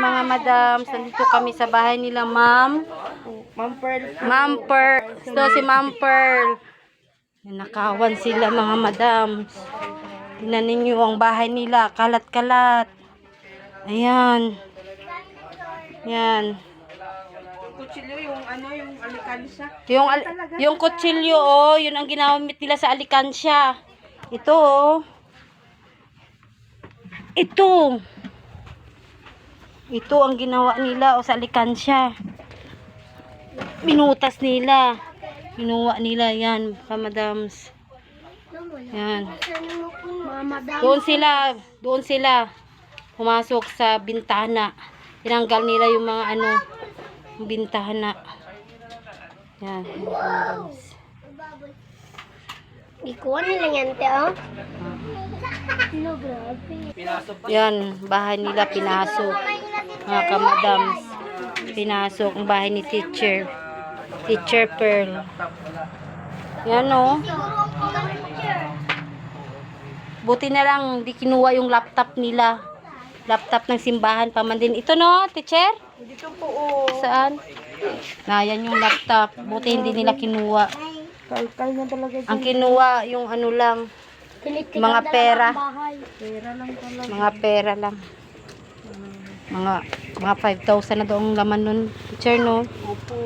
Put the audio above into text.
mga madam. Nandito kami sa bahay nila, ma'am. Ma'am Pearl. Ito si Ma'am Pearl. Nakawan sila, mga madam. Tingnan ninyo ang bahay nila. Kalat-kalat. Ayan. Yan. Kutsilyo, yung ano, yung alikansya. Yung kutsilyo, oh, yun ang ginamit nila sa alikansya. Ito, oh. Ito. Ito ang ginawa nila, oh, sa alikansya. Binutas nila. Binuwa nila, yan, kamadams. Yan. Doon sila pumasok sa bintana. Tinanggal nila yung mga ano, bintana. Yan, kamadams. Ikuha nila yan, te, oh. No, grabe. Yan, bahay nila pinasok. Mga kamadams. Pinasok ang bahay ni Teacher Pearl. Yan, oh. Buti na lang di kinuha yung laptop nila. Laptop ng simbahan pa man din. Ito, no, Teacher? Dito po, oh. Saan? Yan yung laptop. Buti hindi nila kinuha. Kalkal na talaga. Ang kinuha yung ano lang, mga pera. Pera lang talaga. Mga pera lang. Mga 5,000 na doong laman nun, Teacher, no? Opo.